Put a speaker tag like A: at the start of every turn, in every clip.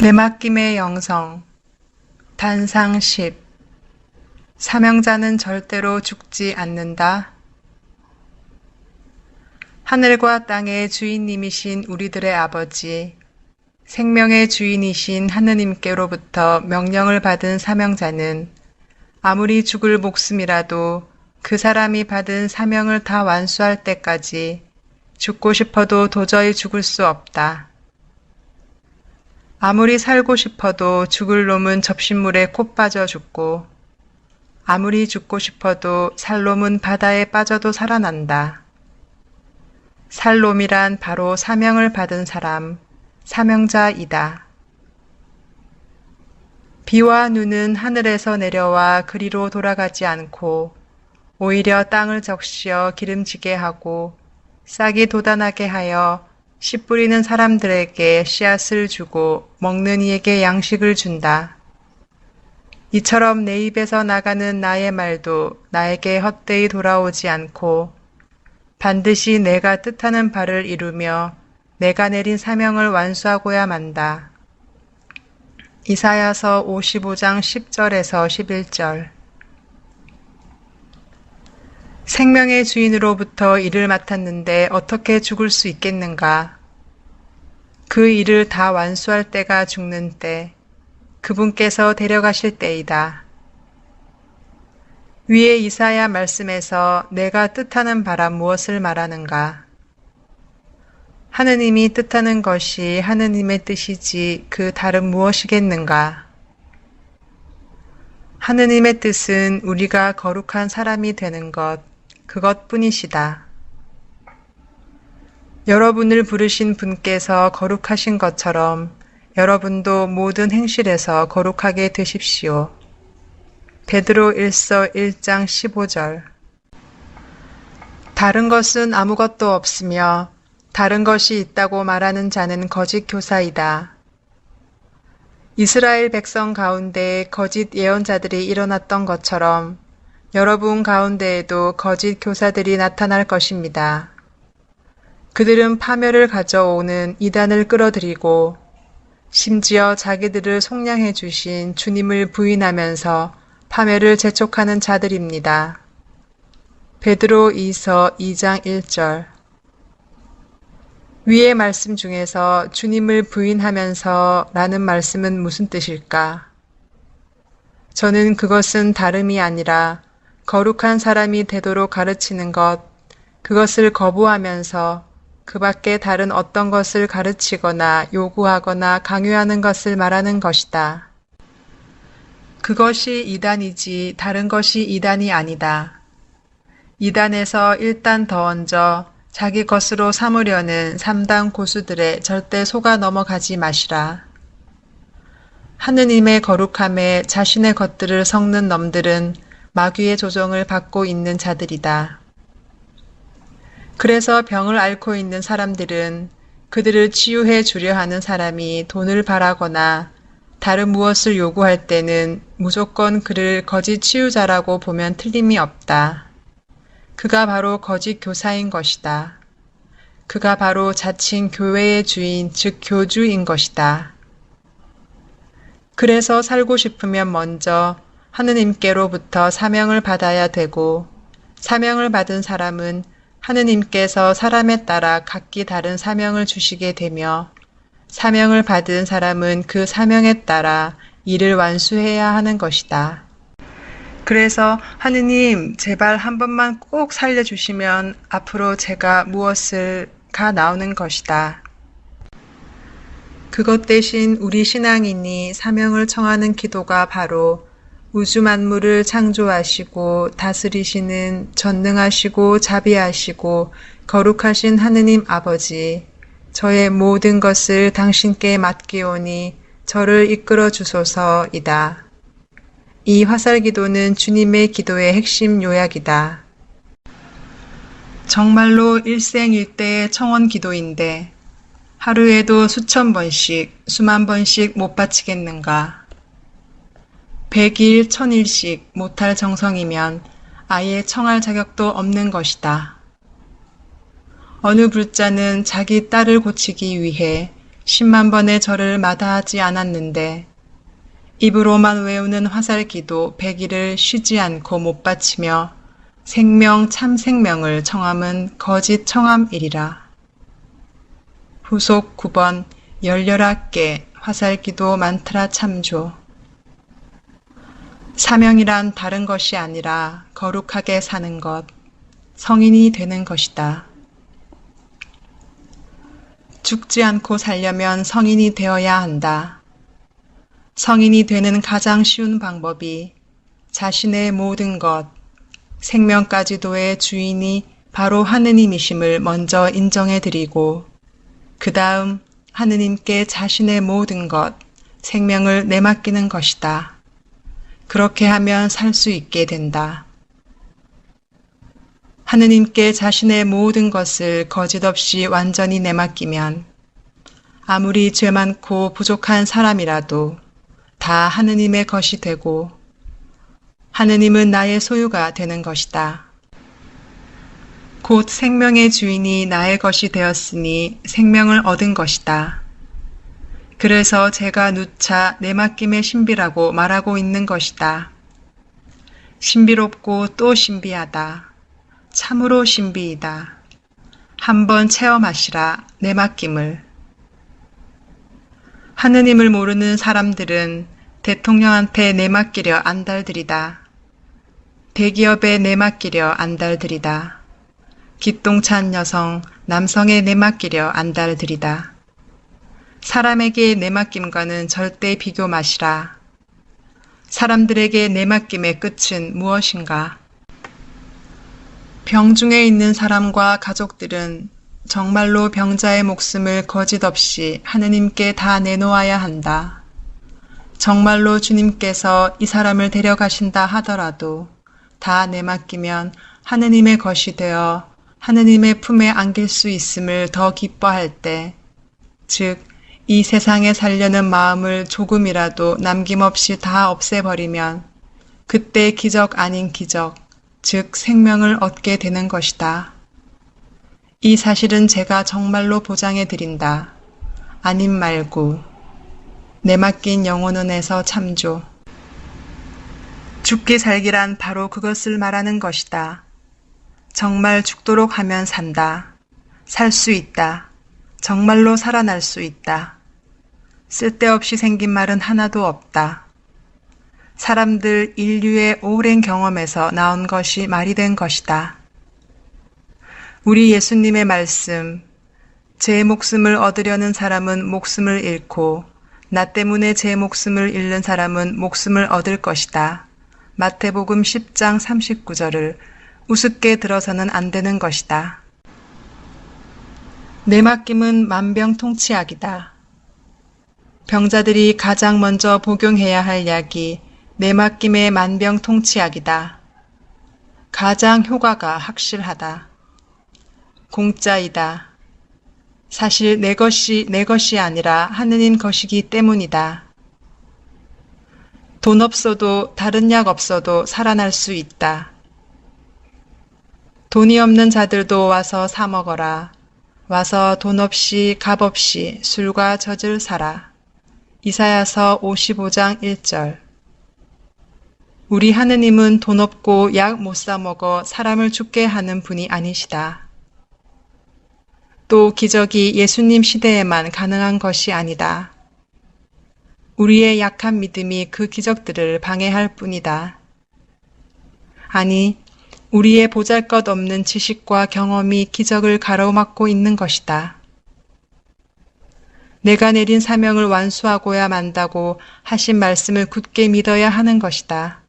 A: 내맡김의 영성 단상 10 사명자는 절대로 죽지 않는다. 하늘과 땅의 주인님이신 우리들의 아버지, 생명의 주인이신 하느님께로부터 명령을 받은 사명자는 아무리 죽을 목숨이라도 그 사람이 받은 사명을 다 완수할 때까지 죽고 싶어도 도저히 죽을 수 없다. 아무리 살고 싶어도 죽을 놈은 접신물에 코 빠져 죽고, 아무리 죽고 싶어도 살 놈은 바다에 빠져도 살아난다. 살 놈이란 바로 사명을 받은 사람, 사명자이다. 비와 눈은 하늘에서 내려와 그리로 돌아가지 않고 오히려 땅을 적시어 기름지게 하고 싹이 돋아나게 하여 씨 뿌리는 사람들에게 씨앗을 주고 먹는 이에게 양식을 준다. 이처럼 내 입에서 나가는 나의 말도 나에게 헛되이 돌아오지 않고 반드시 내가 뜻하는 바를 이루며 내가 내린 사명을 완수하고야 만다. 이사야서 55장 10절에서 11절. 생명의 주인으로부터 일을 맡았는데 어떻게 죽을 수 있겠는가? 그 일을 다 완수할 때가 죽는 때, 그분께서 데려가실 때이다. 위에 이사야 말씀에서 내가 뜻하는 바라 무엇을 말하는가? 하느님이 뜻하는 것이 하느님의 뜻이지 그 다른 무엇이겠는가? 하느님의 뜻은 우리가 거룩한 사람이 되는 것, 그것뿐이시다. 여러분을 부르신 분께서 거룩하신 것처럼 여러분도 모든 행실에서 거룩하게 되십시오. 베드로 1서 1장 15절. 다른 것은 아무것도 없으며 다른 것이 있다고 말하는 자는 거짓 교사이다. 이스라엘 백성 가운데 거짓 예언자들이 일어났던 것처럼 여러분 가운데에도 거짓 교사들이 나타날 것입니다. 그들은 파멸을 가져오는 이단을 끌어들이고 심지어 자기들을 속량해 주신 주님을 부인하면서 파멸을 재촉하는 자들입니다. 베드로 2서 2장 1절. 위의 말씀 중에서 주님을 부인하면서 라는 말씀은 무슨 뜻일까? 저는 그것은 다름이 아니라 거룩한 사람이 되도록 가르치는 것, 그것을 거부하면서 그 밖에 다른 어떤 것을 가르치거나 요구하거나 강요하는 것을 말하는 것이다. 그것이 이단이지 다른 것이 이단이 아니다. 이단에서 일단 더 얹어 자기 것으로 삼으려는 3단 고수들의 절대 속아 넘어가지 마시라. 하느님의 거룩함에 자신의 것들을 섞는 놈들은 마귀의 조종을 받고 있는 자들이다. 그래서 병을 앓고 있는 사람들은 그들을 치유해 주려 하는 사람이 돈을 바라거나 다른 무엇을 요구할 때는 무조건 그를 거짓 치유자라고 보면 틀림이 없다. 그가 바로 거짓 교사인 것이다. 그가 바로 자칭 교회의 주인, 즉 교주인 것이다. 그래서 살고 싶으면 먼저 하느님께로부터 사명을 받아야 되고, 사명을 받은 사람은 하느님께서 사람에 따라 각기 다른 사명을 주시게 되며, 사명을 받은 사람은 그 사명에 따라 일을 완수해야 하는 것이다. 그래서 하느님, 제발 한 번만 꼭 살려주시면 앞으로 제가 무엇을 가 나오는 것이다. 그것 대신 우리 신앙인이 사명을 청하는 기도가 바로 우주 만물을 창조하시고 다스리시는 전능하시고 자비하시고 거룩하신 하느님 아버지, 저의 모든 것을 당신께 맡기오니 저를 이끌어 주소서이다. 이 화살기도는 주님의 기도의 핵심 요약이다. 정말로 일생일대의 청원 기도인데 하루에도 수천 번씩, 수만 번씩 못 바치겠는가? 100일, 1000일씩 못할 정성이면 아예 청할 자격도 없는 것이다. 어느 불자는 자기 딸을 고치기 위해 10만 번의 절을 마다하지 않았는데 입으로만 외우는 화살기도 100일을 쉬지 않고 못 바치며 생명 참 생명을 청함은 거짓 청함이리라. 후속 9번 열렬하게 화살기도 많더라 참조. 사명이란 다른 것이 아니라 거룩하게 사는 것, 성인이 되는 것이다. 죽지 않고 살려면 성인이 되어야 한다. 성인이 되는 가장 쉬운 방법이 자신의 모든 것, 생명까지도의 주인이 바로 하느님이심을 먼저 인정해드리고 그 다음 하느님께 자신의 모든 것, 생명을 내맡기는 것이다. 그렇게 하면 살 수 있게 된다. 하느님께 자신의 모든 것을 거짓없이 완전히 내맡기면 아무리 죄 많고 부족한 사람이라도 다 하느님의 것이 되고 하느님은 나의 소유가 되는 것이다. 곧 생명의 주인이 나의 것이 되었으니 생명을 얻은 것이다. 그래서 제가 누차 내맡김의 신비라고 말하고 있는 것이다. 신비롭고 또 신비하다. 참으로 신비이다. 한번 체험하시라 내맡김을. 하느님을 모르는 사람들은 대통령한테 내맡기려 안달들이다. 대기업에 내맡기려 안달들이다. 기똥찬 여성, 남성에 내맡기려 안달들이다. 사람에게 내맡김과는 절대 비교 마시라. 사람들에게 내맡김의 끝은 무엇인가? 병중에 있는 사람과 가족들은 정말로 병자의 목숨을 거짓없이 하느님께 다 내놓아야 한다. 정말로 주님께서 이 사람을 데려가신다 하더라도 다 내맡기면 하느님의 것이 되어 하느님의 품에 안길 수 있음을 더 기뻐할 때, 즉 이 세상에 살려는 마음을 조금이라도 남김없이 다 없애버리면 그때 기적 아닌 기적, 즉 생명을 얻게 되는 것이다. 이 사실은 제가 정말로 보장해 드린다. 아님 말고 내맡긴 영혼은에서 참조. 죽기 살기란 바로 그것을 말하는 것이다. 정말 죽도록 하면 산다. 살 수 있다. 정말로 살아날 수 있다. 쓸데없이 생긴 말은 하나도 없다. 사람들 인류의 오랜 경험에서 나온 것이 말이 된 것이다. 우리 예수님의 말씀, 제 목숨을 얻으려는 사람은 목숨을 잃고 나 때문에 제 목숨을 잃는 사람은 목숨을 얻을 것이다. 마태복음 10장 39절을 우습게 들어서는 안 되는 것이다. 내맡김은 만병통치약이다. 병자들이 가장 먼저 복용해야 할 약이 내맡김의 만병통치약이다. 가장 효과가 확실하다. 공짜이다. 사실 내 것이 아니라 하느님 것이기 때문이다. 돈 없어도 다른 약 없어도 살아날 수 있다. 돈이 없는 자들도 와서 사 먹어라. 와서 돈 없이 값 없이 술과 젖을 사라. 이사야서 55장 1절. 우리 하느님은 돈 없고 약 못 사 먹어 사람을 죽게 하는 분이 아니시다. 또 기적이 예수님 시대에만 가능한 것이 아니다. 우리의 약한 믿음이 그 기적들을 방해할 뿐이다. 아니, 우리의 보잘것없는 지식과 경험이 기적을 가로막고 있는 것이다. 내가 내린 사명을 완수하고야 만다고 하신 말씀을 굳게 믿어야 하는 것이다.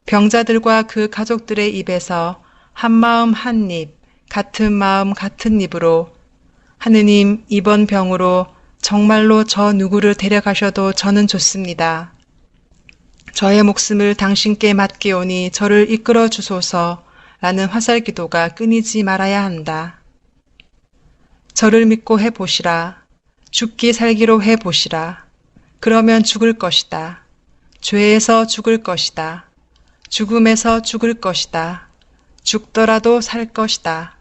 A: 병자들과 그 가족들의 입에서 한마음 한입, 같은 마음 같은 입으로 하느님 이번 병으로 정말로 저 누구를 데려가셔도 저는 좋습니다. 저의 목숨을 당신께 맡기오니 저를 이끌어 주소서 라는 화살기도가 끊이지 말아야 한다. 저를 믿고 해보시라. 죽기 살기로 해보시라. 그러면 죽을 것이다. 죄에서 죽을 것이다. 죽음에서 죽을 것이다. 죽더라도 살 것이다.